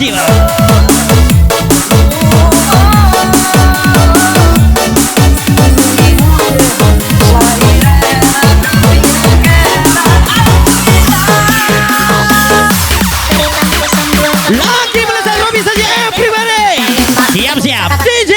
Stabil. Lagi melesat Robi saja everybody. Siap-siap DJ.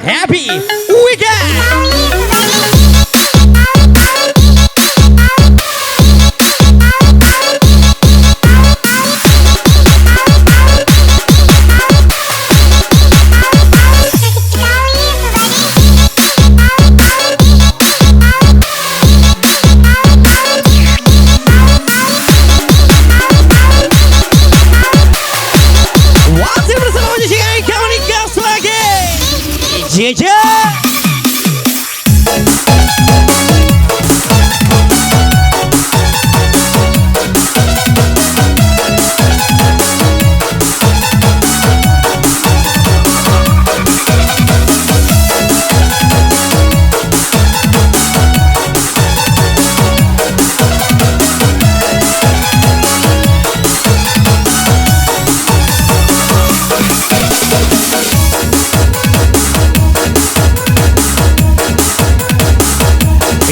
Happy weekend. Masih bersama menyaksikan kami gas lagi. Jeje.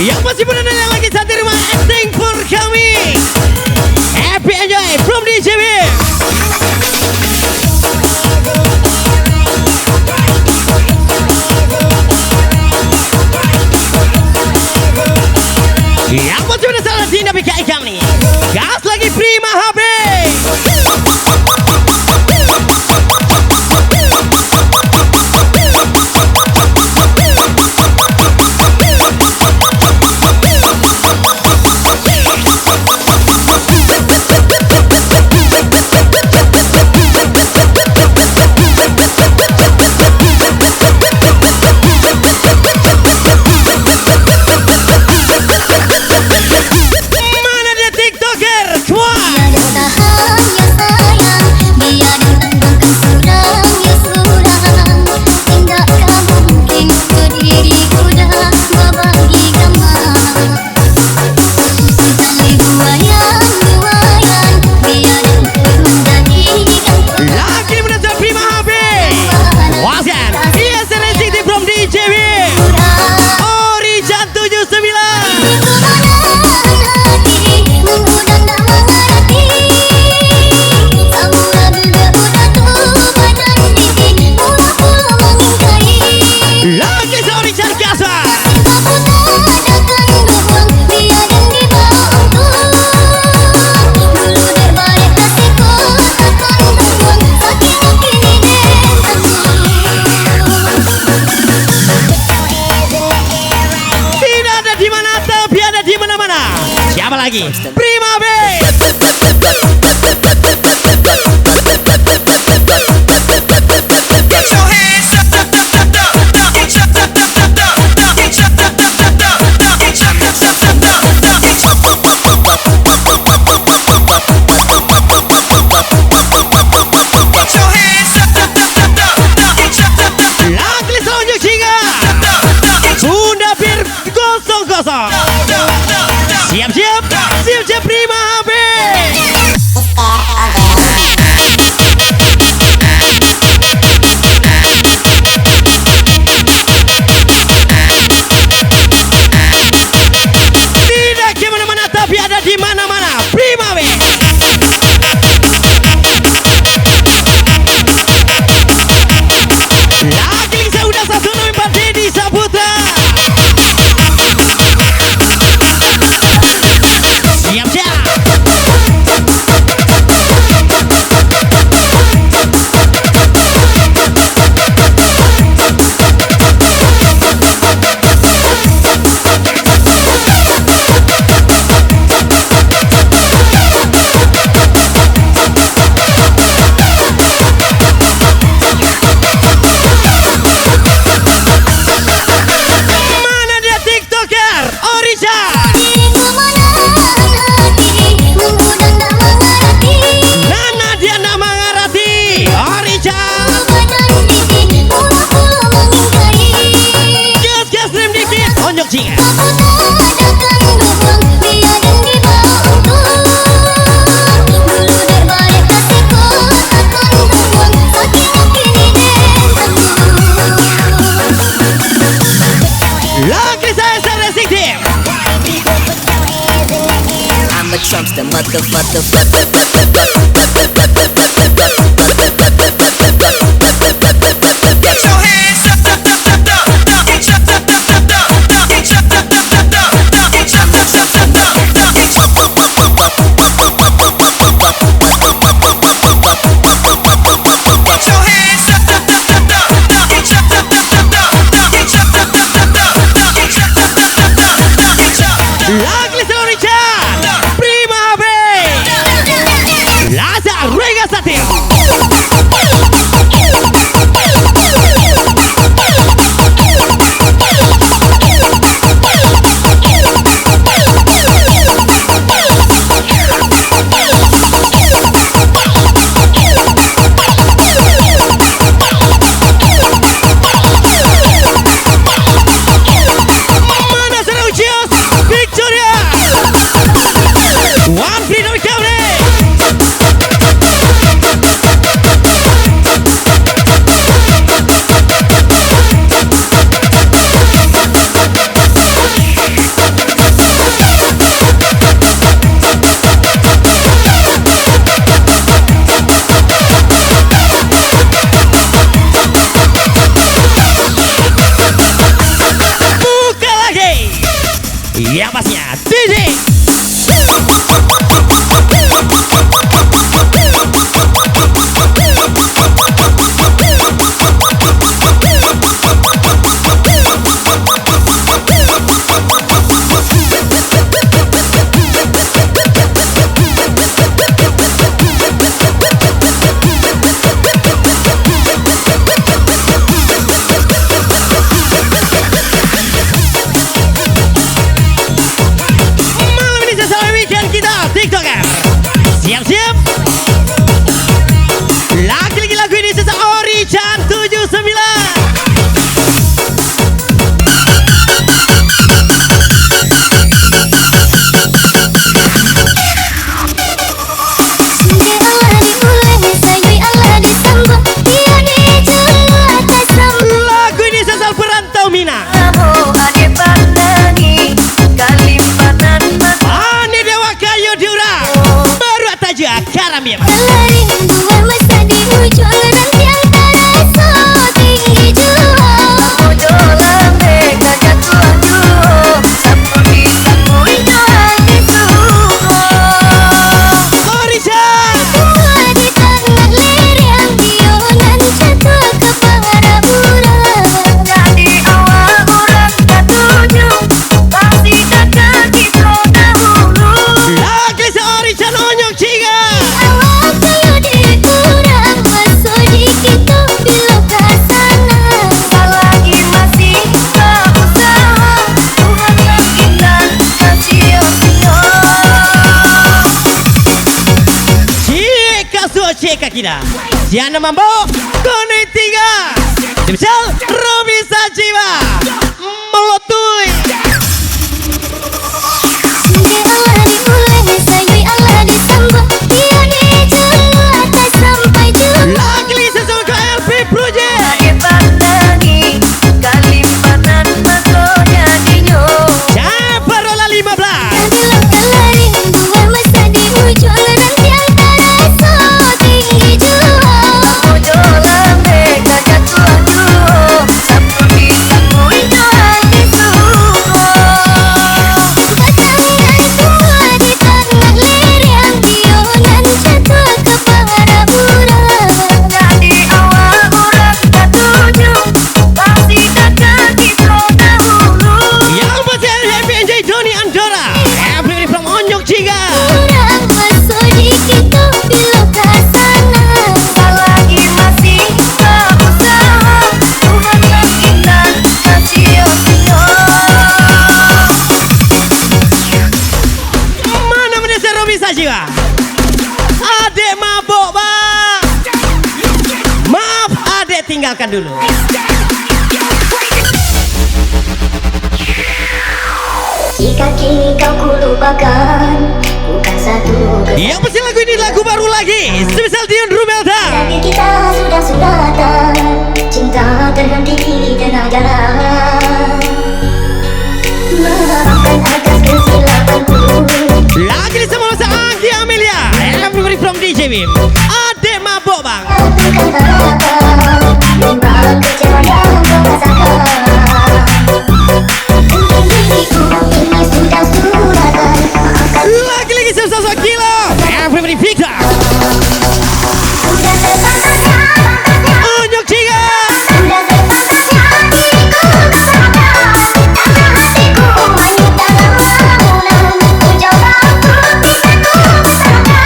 Yang masih berada lagi saat di rumah acting for kami. Happy enjoy from DJB. Yang masih berada di PKI kami. Gas lagi Prima HP. Lagi Prima B. Lagi selanjutnya Bunda Bir 00. Siap-siap. Lagi Richard, Prima B, Laza Rega Satio. One freedom county. Buka lagi. Yang pasnya DJ. TikToker, siap-siap. Lagi-lagi lagu ini sisa Ori Chan 79. Lagu ini sesal perantau Minang. Karam ya, kita Diana Mambo Kone 3 Misal Robi Sajiwa Melotui Lagi sesuai ke LP Project Caparola 15 Jiwa. Adek mabok bang. Maaf adek tinggalkan dulu. Jika kini kau kulupakan, bukan satu yang pasti lagu ini lagu baru lagi. Spesial Dion Rumelda. Lagi kita sudah suratan, cinta terhenti di tengah jalan. Maafkan atas kesilapanku. Lagi sama masa Anggi Amelia. DJ Bim. Adek mabuk bang. Memang kecewa yang kau rasakan. Ini sudah suratan. Lagi-lagi susah-susah gila. Everybody pick up. Sudah sepantasnya, Unjuk jika. sudah sepantasnya diriku kesabaran. Karena hatiku hanyut dalam lamunan. Ku coba untuk bisa ku besarkan,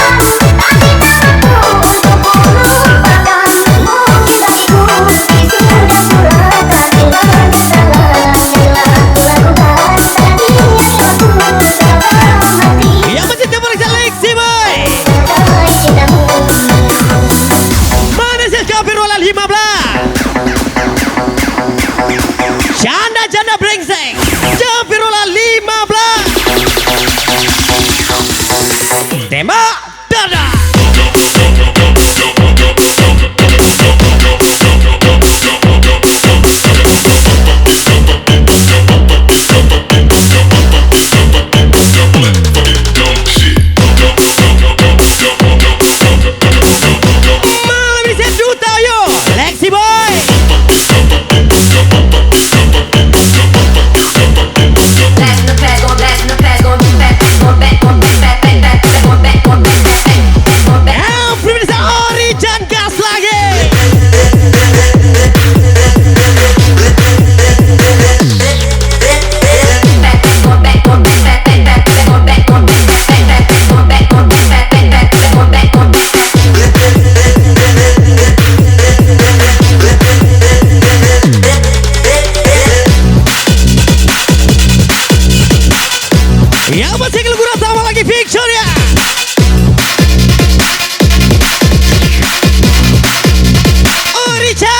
tapi tak mampu untuk ku lupakan. Mungkin bagiku meski sudah suratan. Hilang kesalahan telah kulakukan. Tadi yang aku dalam hati. Yang masih terperiksa Lexi boy. Sebagai cintamu. Manusia Capirola 15. Janda-janda brengsek Capirola 15. Tembak dada. Malam ini saya duta yo Lexi boy. Everybody say Ori jangan gas lagi. Yang masih keluar sama lagi Victoria. Orica.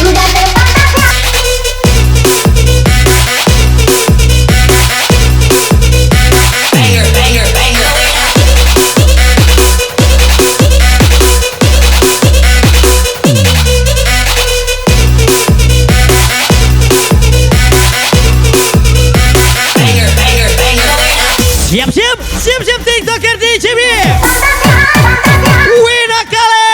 Sudah sepantasnya. Siap-siap TikToker DJ Bim. Wina kali.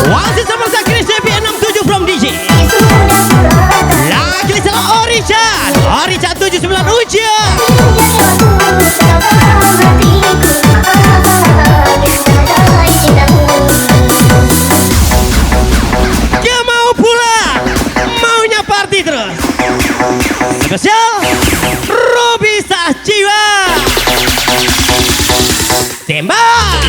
Wasit sama Sakri CP 67 from DJ. Lagi salah Orichan. Orichan 79 ujian. Dia mau pulang. Maunya party terus. Spesial Robi Sahjiwa. Tembak.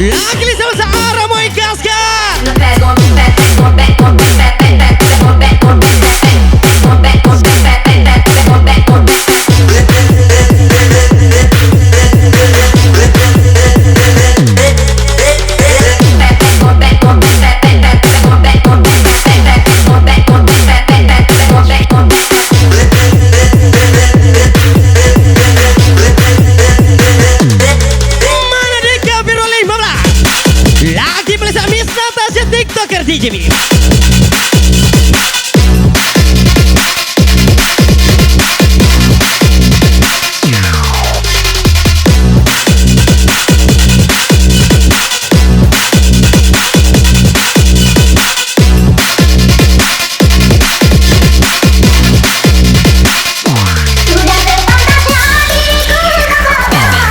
Lagi sama Sarah mau gaskan. Mana di Capirola 15. Lagi pelesat Miss Natasha TikToker DJ Bim. Sudah sepantasnya diriku rasakan.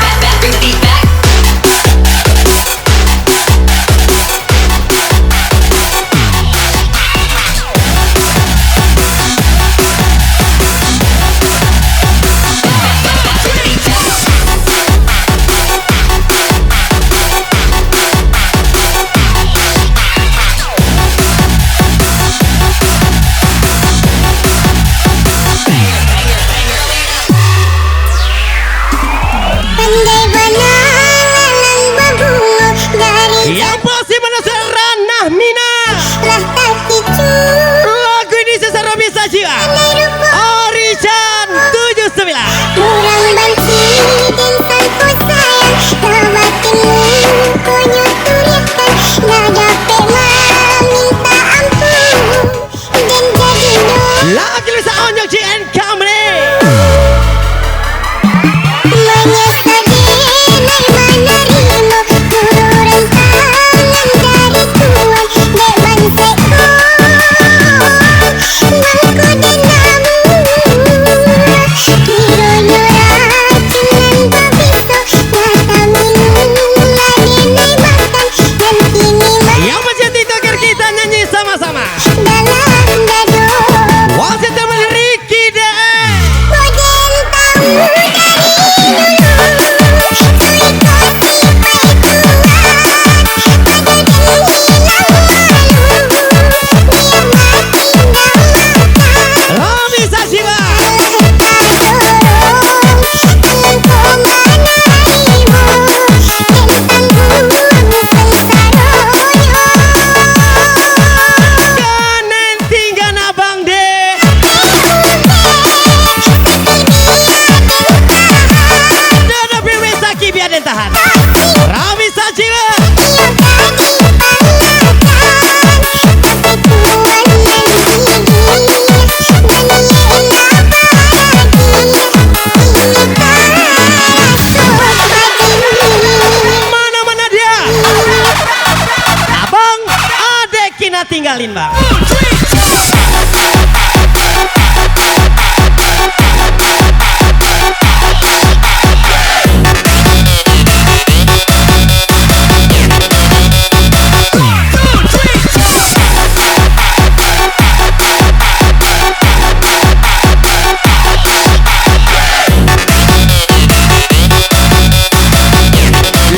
tinggalin bang.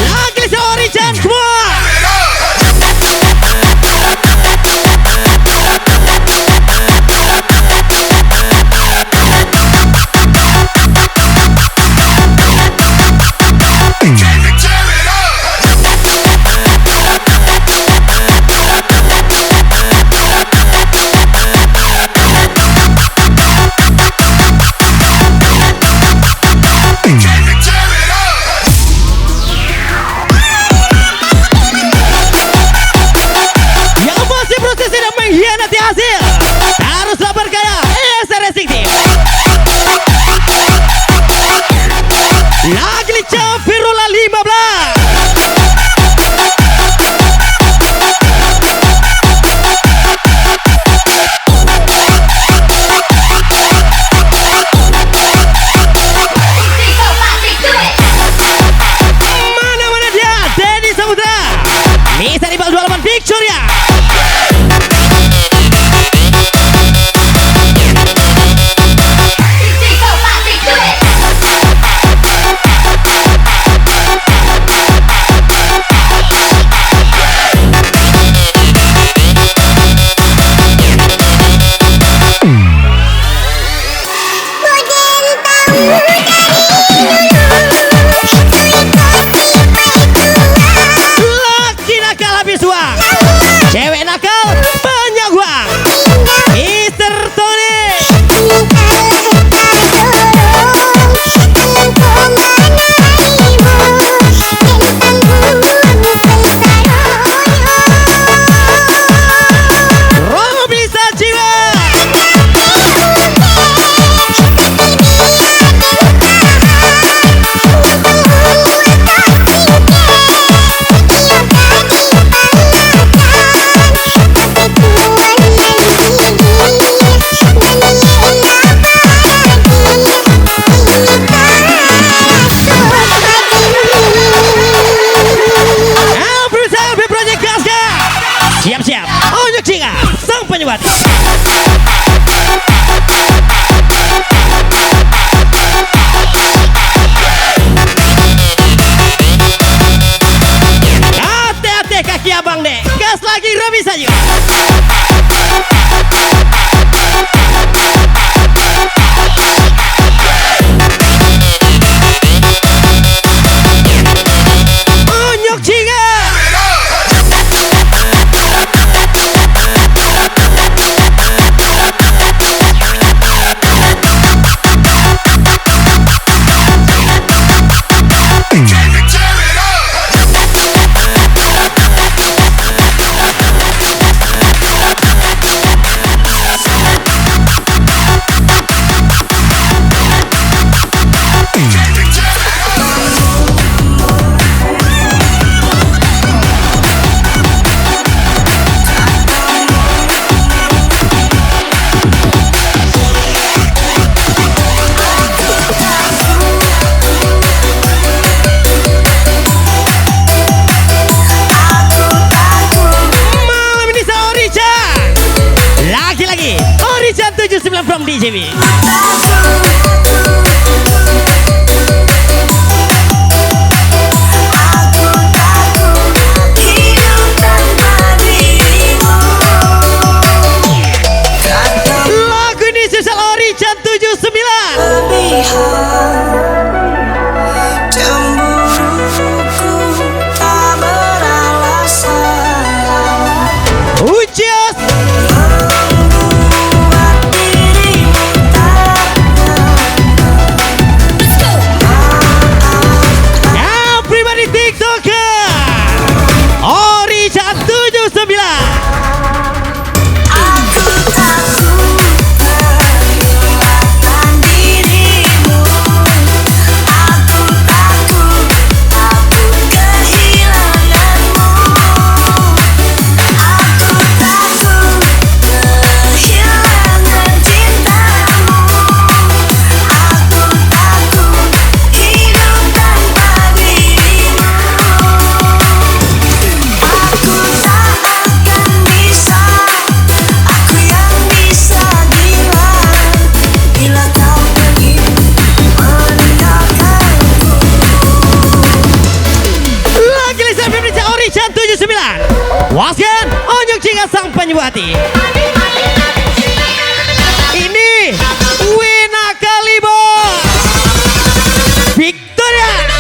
Lagi sorry Chan, come on. Yang masih proses tidak mengkhianati hasil haruslah berkaya. ESR Racing Team. Lagi Lica Firula 15. Mana-mana dia Denny Samudra Nisa di bal 28 Victoria. Laki nakal habis uang, cewek nakal banyak uang. Mr. Tony. Robi Sajiwa. Berusaha Project Gaska. Siap-siap. Onyok Cika sang penyebati. Hati-hati kaki abang deh. Gas lagi Robi saja. Onyok Cika. Malam ini saya Orichan. Lagi-lagi Orichan 79 from DJB. Lagu ini spesial Orichan 79. Ujias. 79 Wasgen Onyok Jika sang penyembuh hati. Ini Wina Kalibo Victoria.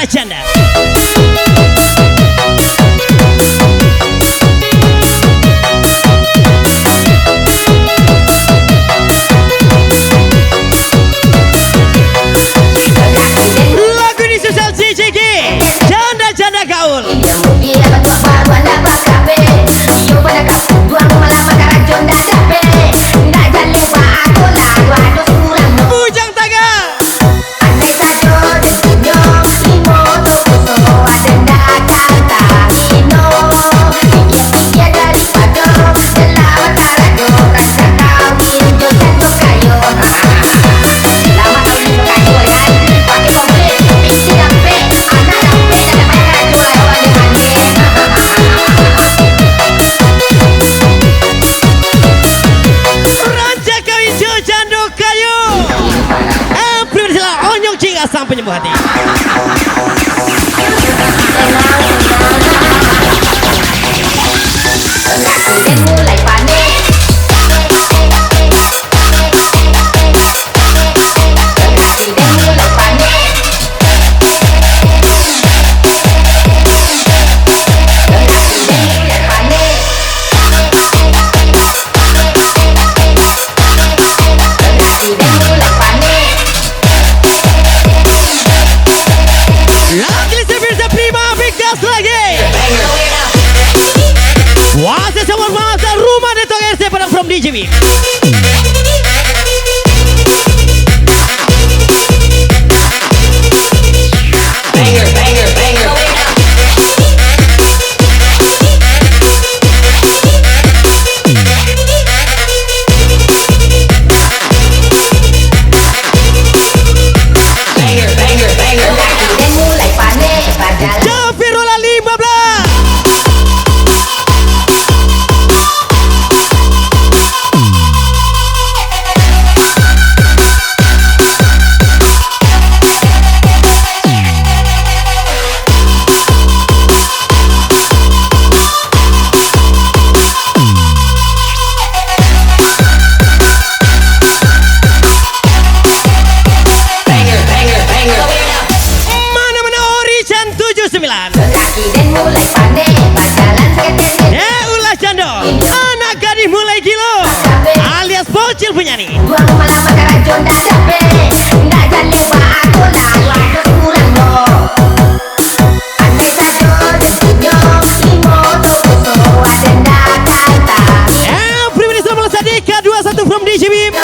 Janda. Lagu ini sosial CCG Janda-janda gaul. Bujang taga. Sang penyembuh hati. Mulai panik. Mulai panik. Lagi seperti prima Victas lagi. Wah, sesama masa rumah de Tong RC pada from DJB. Banger, banger, banger. Kaki dan mulai pandai berjalan seketir. Ulah Jando, anak gadis mulai gilo alias bocil penyanyi. Buang malam makan racun dah sampai. Ndak jalin buat aku lah, waktu kurang loh. Andai satu desinyo, imoto kuso ada ndak kata. Pribadi selamat Sadika 21 from DJB.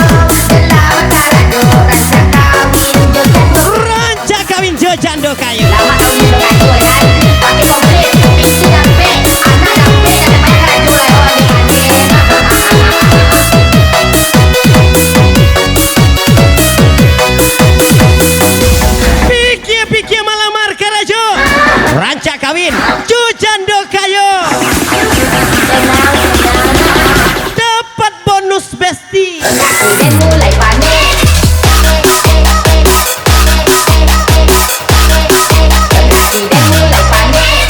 Selamat karado rasa kawin jo jando. Ranca kawin jo Jando kayu. Lama kawin jo kayu ya. Pakai komplit, isi dampe, anak dampe dan banyak karado lewat di Pikir malamar karajo. Ranca kawin jo Jando kayu. Dapat bonus besti. kaki dan mulai panik. Kaki dan mulai panik.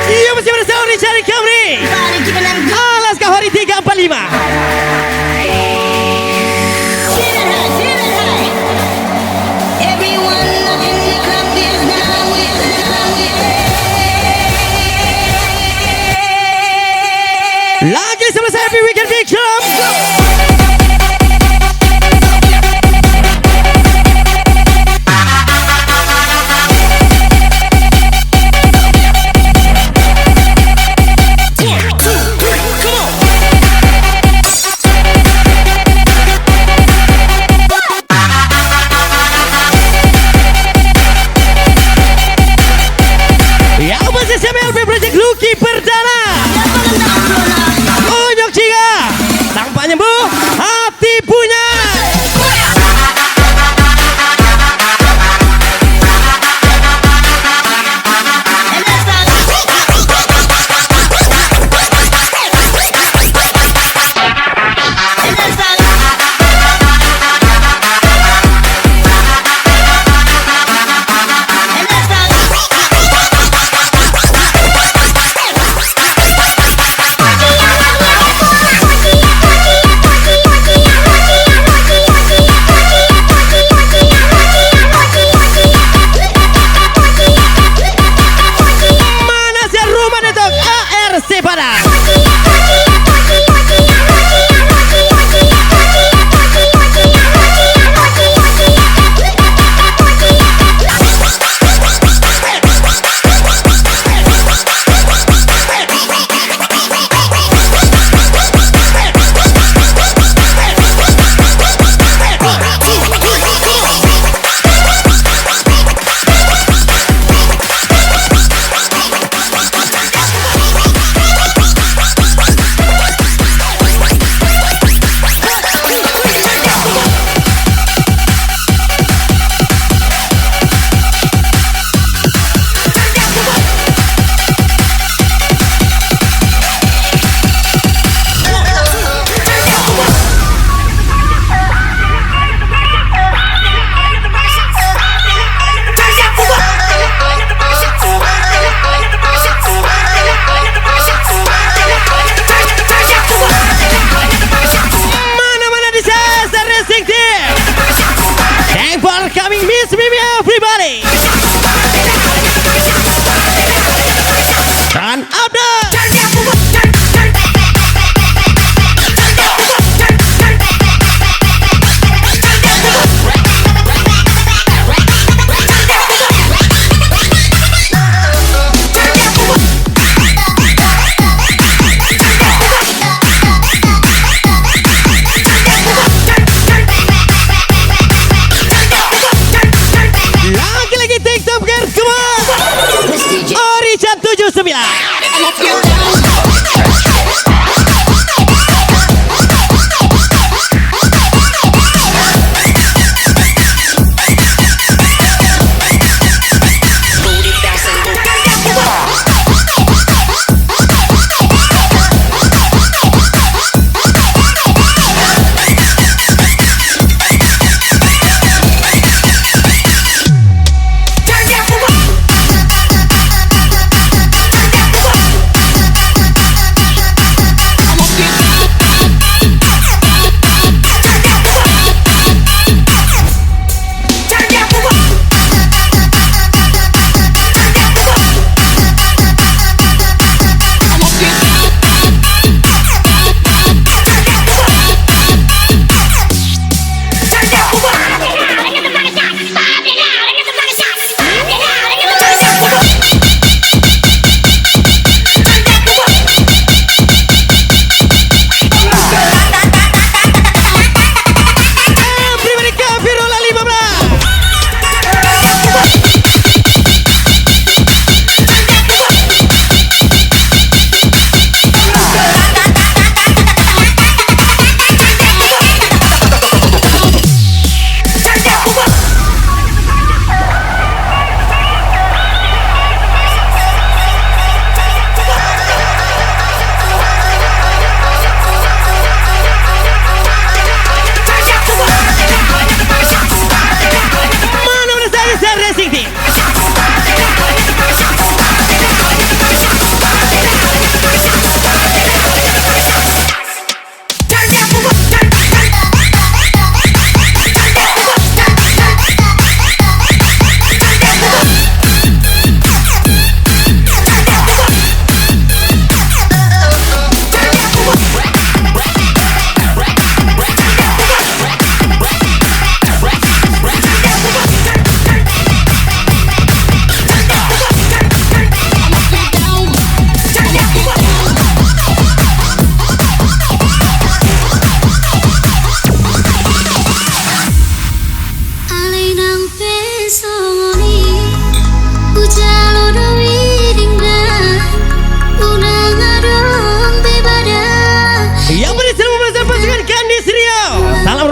Iya masih bersama Richard Camry. Alaska Hari 345. Lagi sama saya Happy Weekend Big Club. Ya masih sama LP Project Lucky Perdana. Onyok Ciga sang penyembuh hati punya. Mana si rumah netok ARC Padang. Mana-mana di Cesar Racing Team. Thank for coming Miss Mimi everybody. Turn up the lagi-lagi TikTok girls semua. Orichan 79.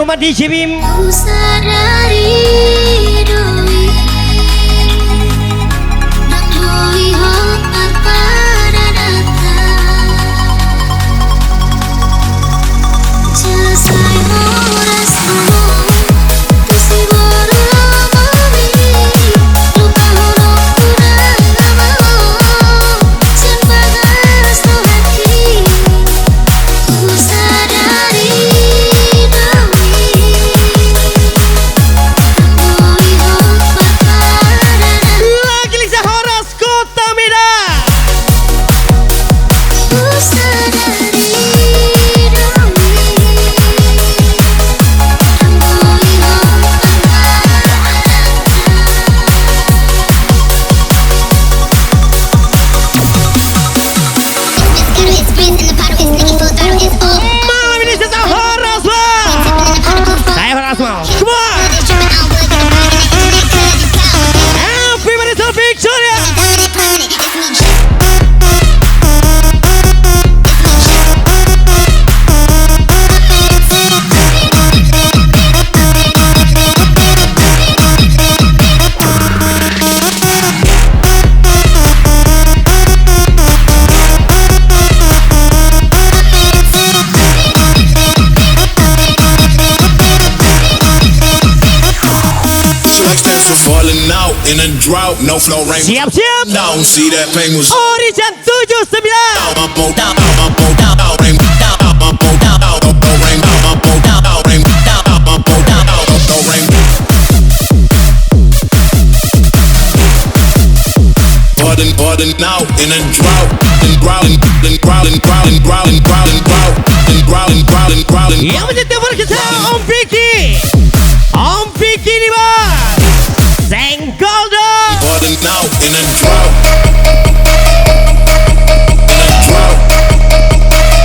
Muhammad DJ Bim. Ku sadari doi dan doi hopat pada datang selesai horas ngomong tusi baru lama lupa horok kurang mau sebagai restu hati ku sadari Lagi Lisa Horas Kota Medan. Malam ini Lisa Horas bang. Saya Horas mau. Come on. Everybody to Victoria. Falling out in a drought, no flow rain. Siap-siap. Down, see that pain was Orijan 79. Pardon out in a drought, and growling, growling. Yang menjadi telepon kita Om Piki. Om Piki nih bang. Senggol dong. Pardon out in a drought.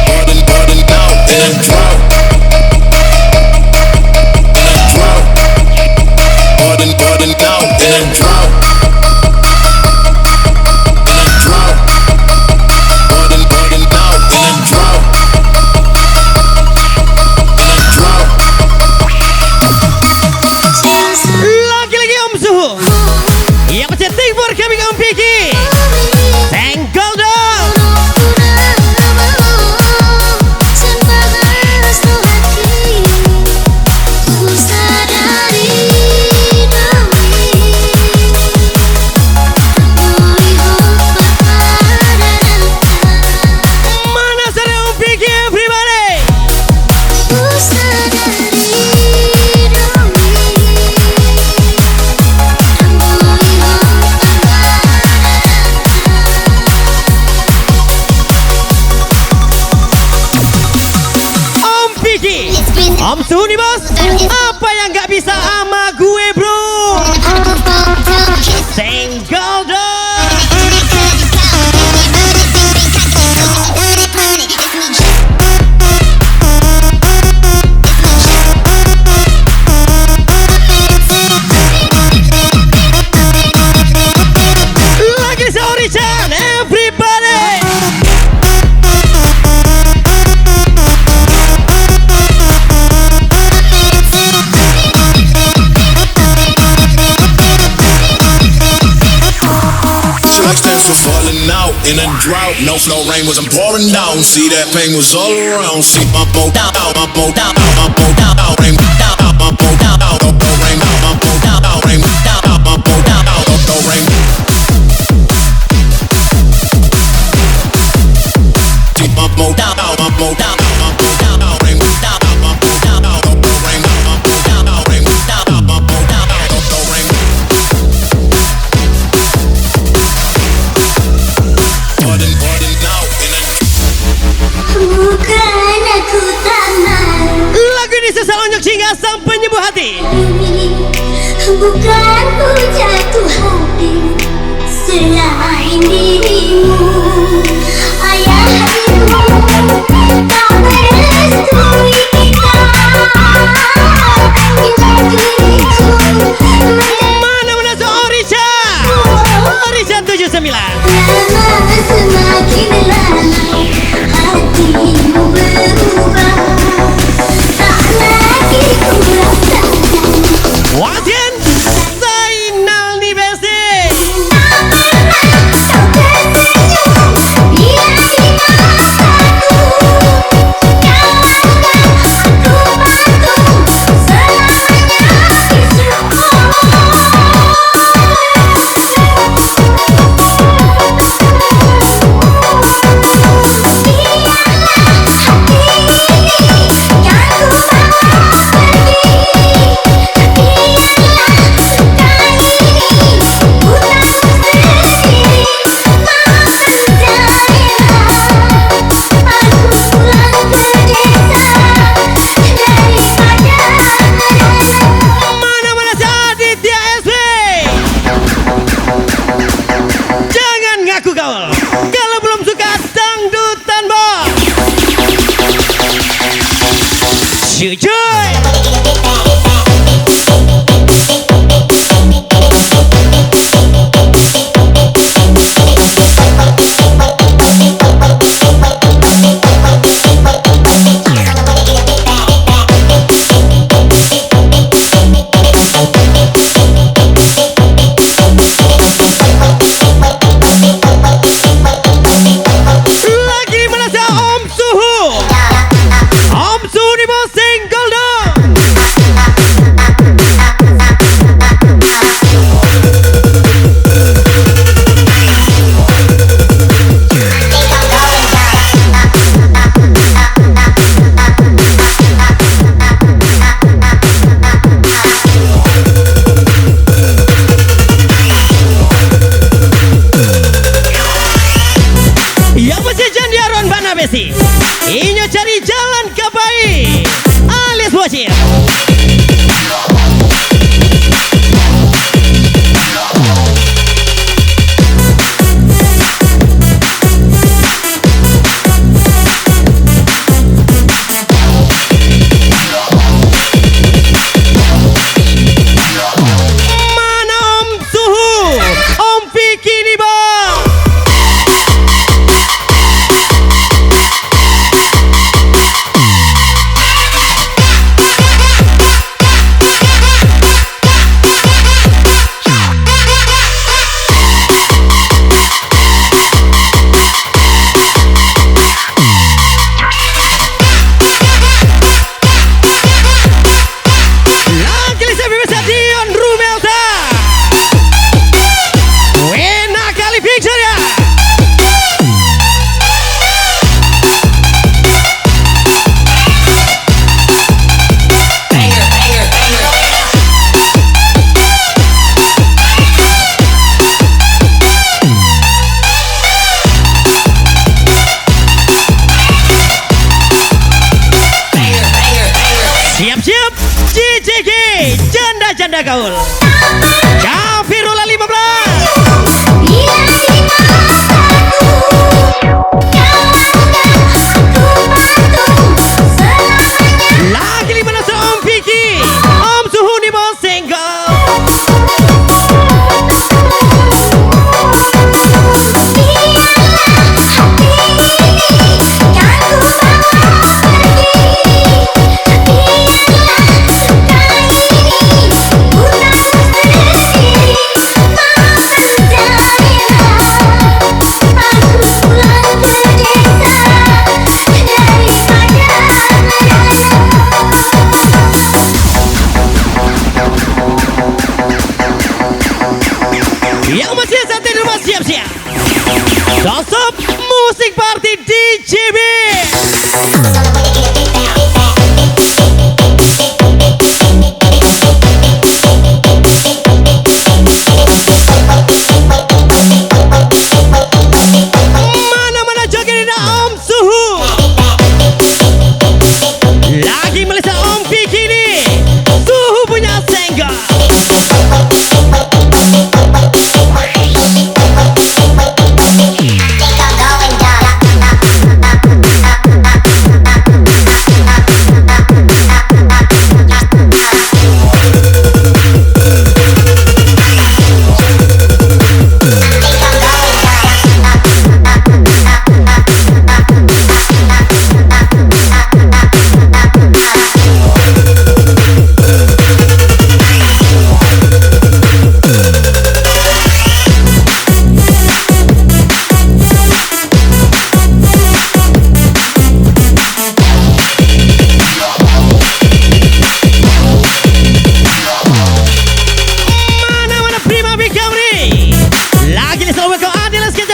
Pardon out in a drought. Pardon out in a drought. Lagi-lagi Om Suhu. Yang mencetak for kami Om Piki. Senggol dong. Mana sana Om Piki everybody. Om Piki. Om Suhu nih bos. Apa yang gak bisa sama gue bro? Senggol dong. Lagi sorry Chan everybody. For falling out in a drought, no flow rain was pouring down. See that pain was all around. See my boat down, my boat down, my boat down, rain down, my boat down, rain, my boat down, rain down, my boat down, rain. Keep my boat down, my boat down, my boat down, rain down, my boat down, rain, my boat down, rain down, my boat down, rain. Pardon out in a Bukan aku tak mau, Lagu ini sesal onyok hingga sang penyembuh hati. bukan ku jatuh hati selain dirimu. Ayah ibu tak merestui kita. Hingga diriku Mana Orijan. Orijan 79. lama semakin lama hatimu berubah. Tak lagi ku Cuy. Lagi mana sa Om Suhu? Om Suhu di bawah single dong. Yang masih jandiaron bana besi. Inyo cari jalan kapai alias bocil. Mana Om Suhu? Om Piki nih bang. Lagi lisa bebas Dion Rumelta. Wena kali picture ya. Siap-siap JJG janda-janda gaul. Kafirullah 15. Bila si mataku kau bantu selamanya. Lagi 15 Om Piki. Om Suhu di bawah single. Yang masih satu di rumah siap-siap. Gosok musik party DJB. Mana-mana joget di Om Suhu. Lagi melisa Om Piki nih. Suhu punya single.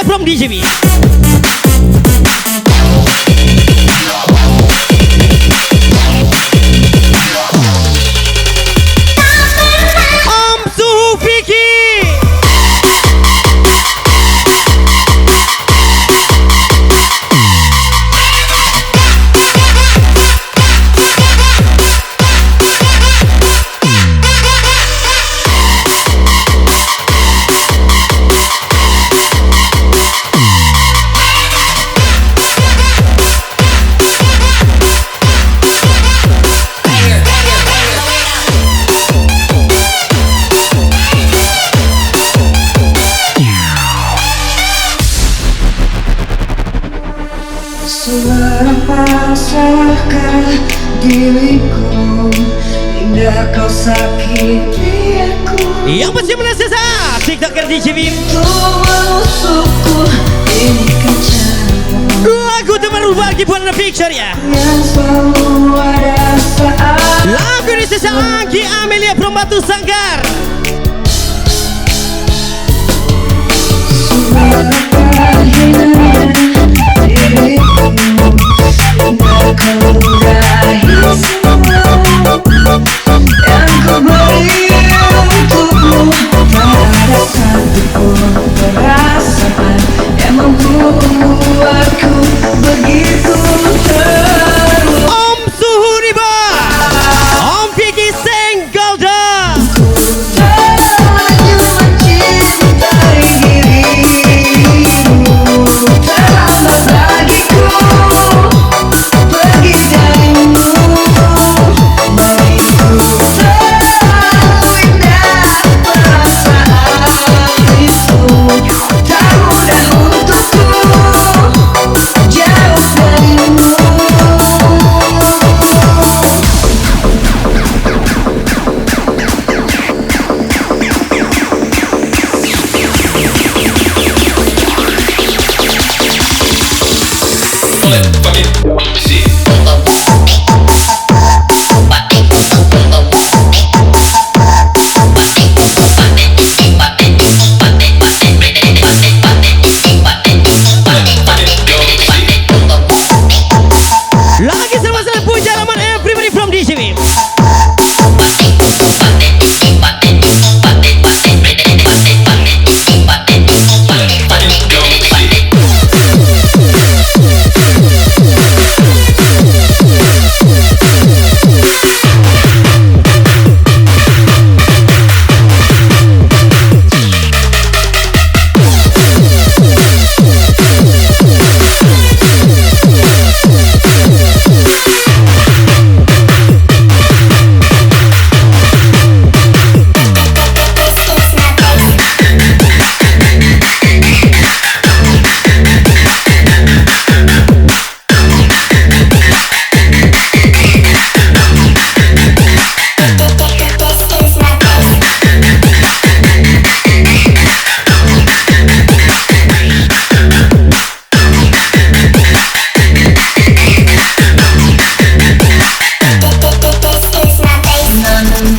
From DJB. Om Suhu Piki. Apa salahkah diriku hingga kau sakiti aku? Yang pasti menasisa TikToker DJ Bim. Kau menusukku ini kaca Lagu terbaru bagi Buana Picture ya. yang selalu ada saat Lagu ini sisa Anggi Amelia from Batu Sanggar. Sumpah hinanya diriku hingga kau meraih semua yang ku beri untukmu. Pada satu perasaan yang membuatku begitu terluka. Om Suhu nih bang, Om Vicky Single dong. Terlanjur mencintai dirimu, terlambat bagiku pergi darimu. Bagiku terlalu indah perasaan itu, tak mudah untukku jauh darimu. Lagi sama-sama puja laman everybody from DJ Bim.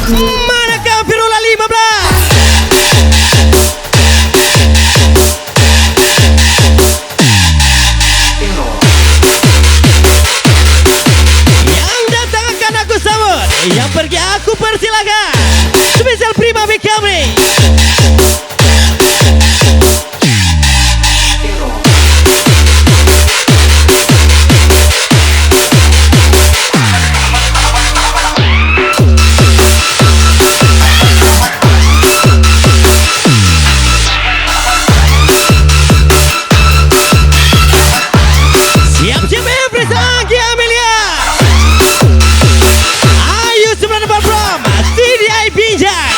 Manakah Firula 15? Yang datang akan aku sambut, yang pergi aku persilakan. Spesial Prima Beckham. Siap-siap Empress Anggi Amelia. Ayu 94 from CDI Binjai.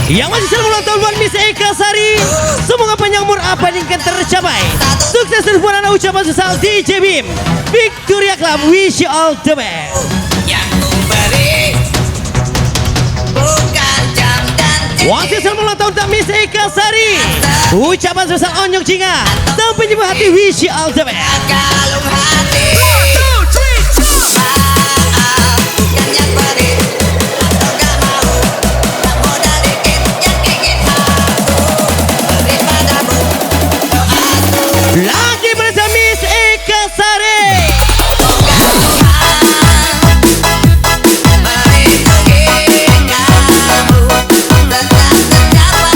Yang masih selalu ulang tahun buat Miss Eka Sari. Semoga panjang umur apa yang akan tercapai. Sukses dan buat anak ucapan sesal DJ Bim Victoria Club, wish you all the best. Yang ku beri bukan jam dan Waktu selalu ulang tahun tak Miss Eka Sari. Ucapan sesal Onyok Cinga dan penyembuh hati, wish you all the best. kalung hati. Maaf, bukan yang beri atau gak mau, tak modal dikit yang ingin aku beri padamu doaku. Lagi bersama Miss Eka Sari. Melindungi kamu, tetap terdapat semua angkatan cita-citamu.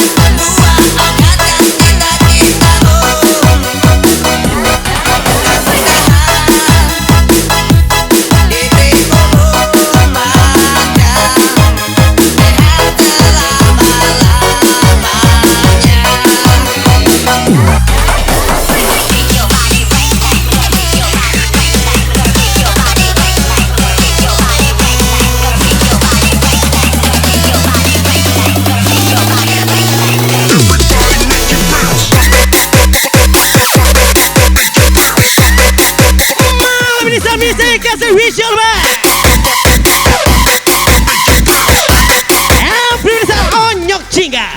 Dirimu makan sehat Malam ini sama Miss Eka Sari, wish you all the best. Happy bersama Onyok Cinga.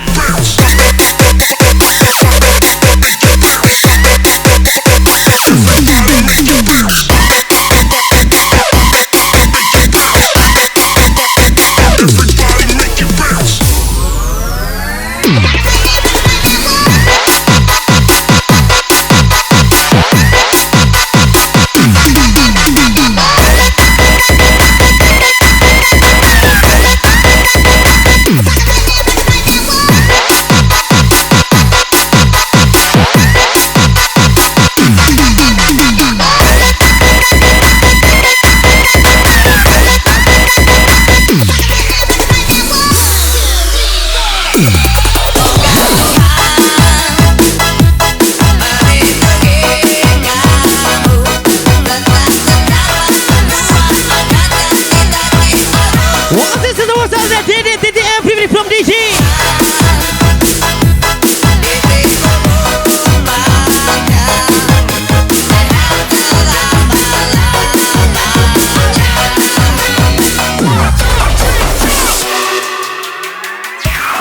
What is the most of the DD everybody from DJ?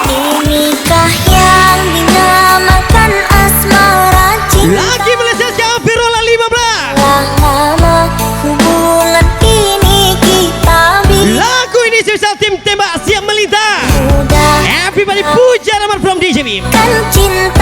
Inikah yang dinamakan asmara cinta? Lagi Malaysia Virola 15. Telah lama hubungan ini kita bila Lagu ini spesial tim tembak siap melintas. mudah Everybody puja nama from DJ Bim. kan cinta